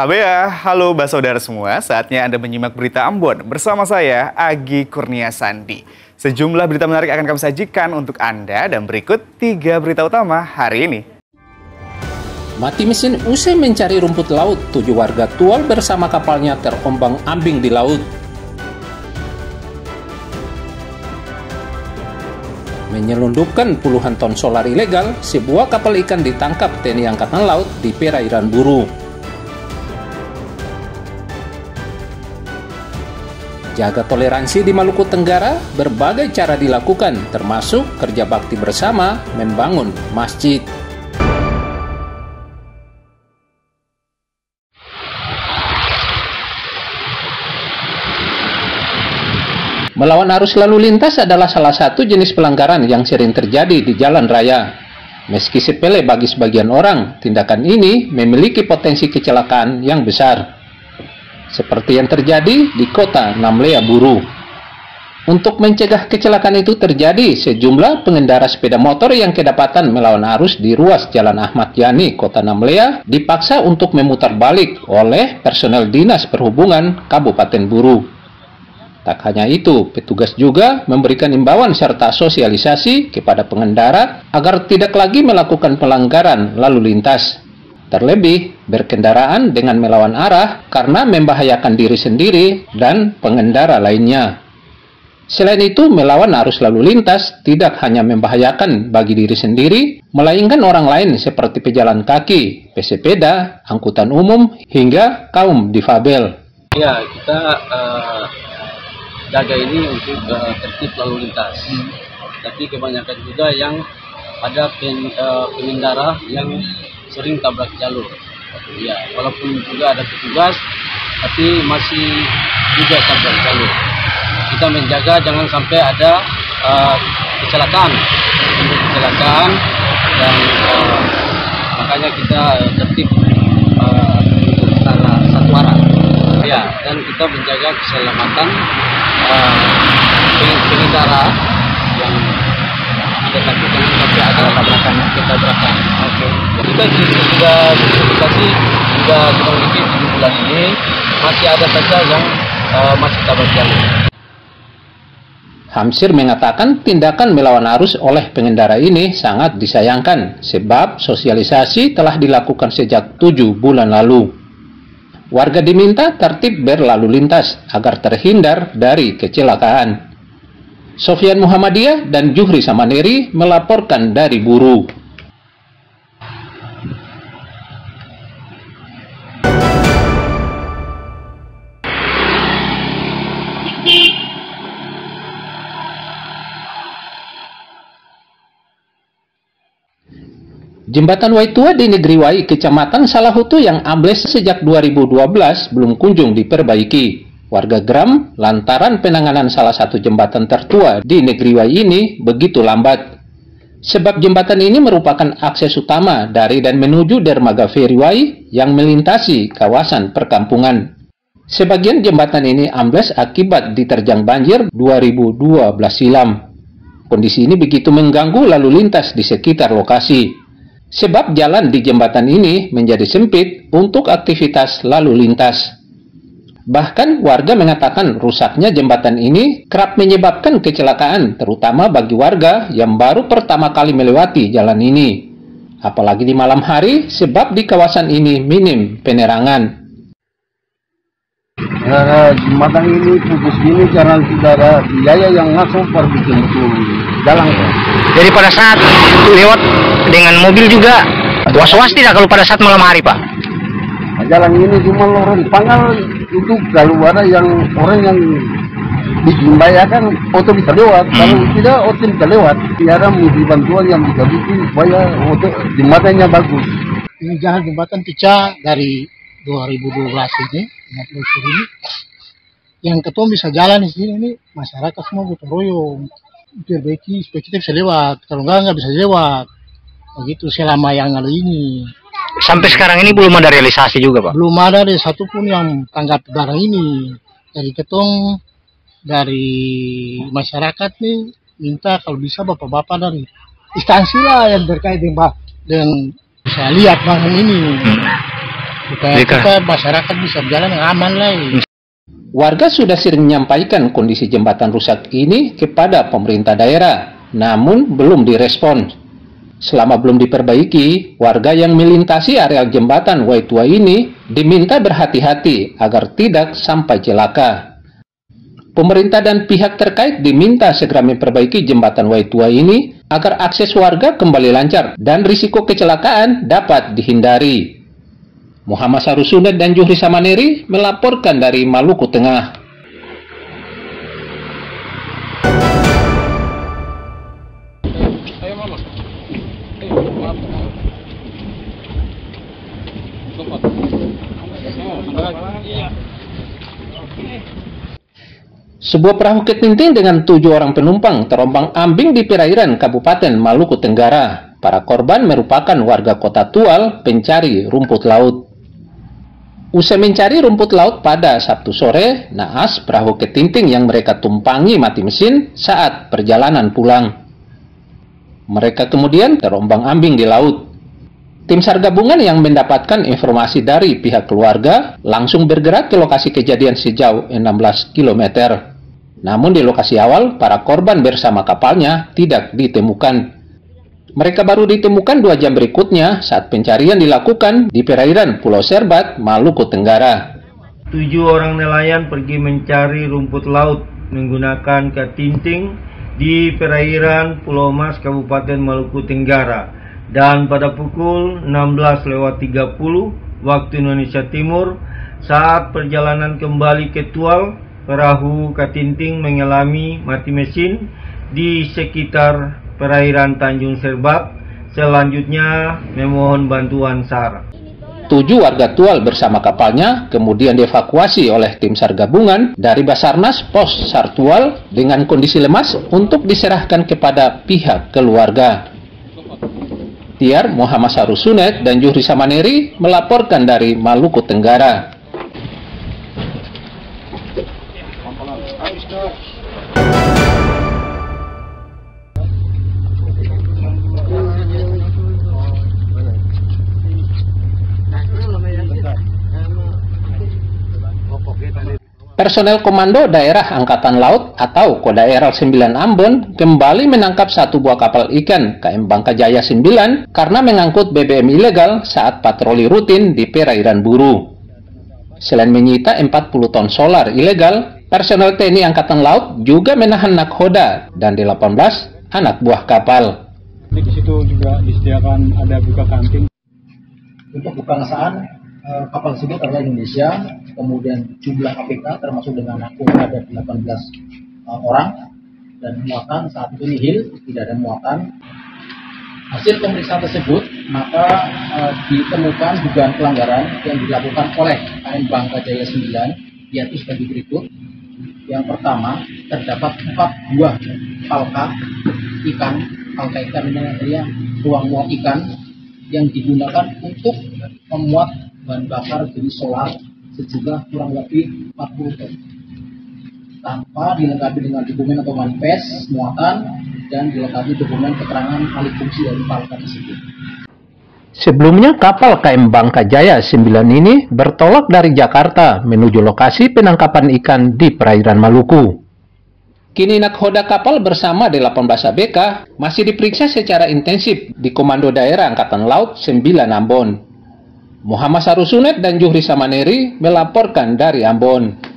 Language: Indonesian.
Tabea, halo saudara semua, saatnya Anda menyimak berita Ambon bersama saya, Agi Kurnia Sandi. Sejumlah berita menarik akan kami sajikan untuk Anda dan berikut 3 berita utama hari ini. Mati mesin usai mencari rumput laut, 7 warga tual bersama kapalnya terombang-ambing di laut. Menyelundupkan puluhan ton solar ilegal, sebuah kapal ikan ditangkap TNI Angkatan Laut di perairan Buru. Jaga toleransi di Maluku Tenggara, berbagai cara dilakukan, termasuk kerja bakti bersama membangun masjid. Melawan arus lalu lintas adalah salah satu jenis pelanggaran yang sering terjadi di jalan raya. Meski sepele bagi sebagian orang, tindakan ini memiliki potensi kecelakaan yang besar. Seperti yang terjadi di kota Namlea Buru. Untuk mencegah kecelakaan itu terjadi, sejumlah pengendara sepeda motor yang kedapatan melawan arus di ruas Jalan Ahmad Yani, kota Namlea, dipaksa untuk memutar balik oleh personel Dinas Perhubungan Kabupaten Buru. Tak hanya itu, petugas juga memberikan imbauan serta sosialisasi kepada pengendara agar tidak lagi melakukan pelanggaran lalu lintas. Terlebih, berkendaraan dengan melawan arah karena membahayakan diri sendiri dan pengendara lainnya. Selain itu, melawan arus lalu lintas tidak hanya membahayakan bagi diri sendiri, melainkan orang lain seperti pejalan kaki, pesepeda, angkutan umum, hingga kaum difabel. Ya, kita jaga ini untuk tertib lalu lintas. Tapi kebanyakan juga yang ada pengendara yang sering tabrak jalur. Ya, walaupun juga ada petugas, tapi masih juga tabrak jalur. Kita menjaga jangan sampai ada kecelakaan dan makanya kita tertib untuk satu arah. Ya, dan kita menjaga keselamatan pengendara yang ada takut jangan sampai ada tabrakan. Oke. Kita sudah diskusi sudah kurang lebih 7 bulan ini masih ada saja yang masih tabrak jalur. Hamsir mengatakan tindakan melawan arus oleh pengendara ini sangat disayangkan sebab sosialisasi telah dilakukan sejak 7 bulan lalu. Warga diminta tertib berlalu lintas agar terhindar dari kecelakaan. Sofyan Muhammadiyah dan Juhri Samaneri melaporkan dari Buru. Jembatan Waitua di Negeri Wai, Kecamatan Salahutu yang ambles sejak 2012 belum kunjung diperbaiki. Warga geram lantaran penanganan salah satu jembatan tertua di Negeri Wai ini begitu lambat. Sebab jembatan ini merupakan akses utama dari dan menuju dermaga feri Wai yang melintasi kawasan perkampungan. Sebagian jembatan ini ambles akibat diterjang banjir 2012 silam. Kondisi ini begitu mengganggu lalu lintas di sekitar lokasi. Sebab jalan di jembatan ini menjadi sempit untuk aktivitas lalu lintas. Bahkan warga mengatakan rusaknya jembatan ini kerap menyebabkan kecelakaan, terutama bagi warga yang baru pertama kali melewati jalan ini. Apalagi di malam hari, sebab di kawasan ini minim penerangan. Jembatan ini putus gini karena tidak ada biaya yang langsung pergi ke jalan. Jadi pada saat lewat dengan mobil juga was-was tidak kalau pada saat malam hari, Pak? Jalan ini cuma orang panggal itu kalau ada yang orang yang dibayarkan oto bisa lewat, kalau tidak oto bisa lewat. Tiada mesti bantuan yang bisa bikin supaya oto jembatannya bagus. Ini jalan jembatan pecah dari 2012 ini, yang ketua bisa jalan di sini ini masyarakat semua gotong royong perbaiki supaya kita bisa lewat, kalau nggak bisa lewat begitu selama yang ada ini. Sampai sekarang ini belum ada realisasi juga, Pak? Belum ada satupun yang tanggap barang ini. Dari ketong dari masyarakat nih minta kalau bisa bapak-bapak dari instansi lah yang terkait dengan saya lihat bangun ini supaya kita masyarakat bisa berjalan yang aman lah. Warga sudah sering menyampaikan kondisi jembatan rusak ini kepada pemerintah daerah, namun belum direspon. Selama belum diperbaiki, warga yang melintasi area jembatan Waitua ini diminta berhati-hati agar tidak sampai celaka. Pemerintah dan pihak terkait diminta segera memperbaiki jembatan Waitua ini agar akses warga kembali lancar dan risiko kecelakaan dapat dihindari. Muhammad Sarusunet dan Juhri Samaneri melaporkan dari Maluku Tengah. Sebuah perahu ketinting dengan 7 orang penumpang terombang-ambing di perairan Kabupaten Maluku Tenggara. Para korban merupakan warga Kota Tual pencari rumput laut. Usai mencari rumput laut pada Sabtu sore, naas perahu ketinting yang mereka tumpangi mati mesin saat perjalanan pulang. Mereka kemudian terombang-ambing di laut. Tim SAR gabungan yang mendapatkan informasi dari pihak keluarga langsung bergerak ke lokasi kejadian sejauh 16 km. Namun di lokasi awal, para korban bersama kapalnya tidak ditemukan. Mereka baru ditemukan 2 jam berikutnya saat pencarian dilakukan di perairan Pulau Serbat, Maluku Tenggara. 7 orang nelayan pergi mencari rumput laut menggunakan ketinting di perairan Pulau Mas, Kabupaten Maluku Tenggara. Dan pada pukul 16.30 waktu Indonesia Timur, saat perjalanan kembali ke Tual, perahu ketinting mengalami mati mesin di sekitar perairan Tanjung Serbat. Selanjutnya memohon bantuan SAR. 7 warga Tual bersama kapalnya kemudian dievakuasi oleh tim SAR gabungan dari Basarnas Pos SAR Tual dengan kondisi lemas untuk diserahkan kepada pihak keluarga. Tiar Muhammad Sarusunet dan Juhri Samaneri melaporkan dari Maluku Tenggara. Personel Komando Daerah Angkatan Laut atau Kodaeral 9 Ambon kembali menangkap 1 buah kapal ikan KM Bangka Jaya 9 karena mengangkut BBM ilegal saat patroli rutin di perairan Buru. Selain menyita 40 ton solar ilegal, personel TNI Angkatan Laut juga menahan nakhoda dan 18 anak buah kapal. Di situ juga disediakan ada buka kantin. Untuk kebangsaan kapal tersebut adalah Indonesia, kemudian jumlah APK termasuk dengan nakoda ada 18 orang, dan muatan saat itu nihil, tidak ada muatan. Hasil pemeriksaan tersebut, maka ditemukan dugaan pelanggaran yang dilakukan oleh KM Bangka Jaya 9, yaitu sebagai berikut. Yang pertama, terdapat 4 buah palka ikan ini ruang muat ikan yang digunakan untuk memuat bahan bakar jenis solar sejumlah kurang lebih 40 ton tanpa dilengkapi dengan dokumen atau manifest muatan dan dilengkapi dokumen keterangan alih fungsi dari palka tersebut. Sebelumnya kapal KM Bangka Jaya 9 ini bertolak dari Jakarta menuju lokasi penangkapan ikan di perairan Maluku. Kini nakhoda kapal bersama 18 ABK masih diperiksa secara intensif di Komando Daerah Angkatan Laut 9 Ambon. Muhammad Sarusunet dan Juhri Samaneri melaporkan dari Ambon.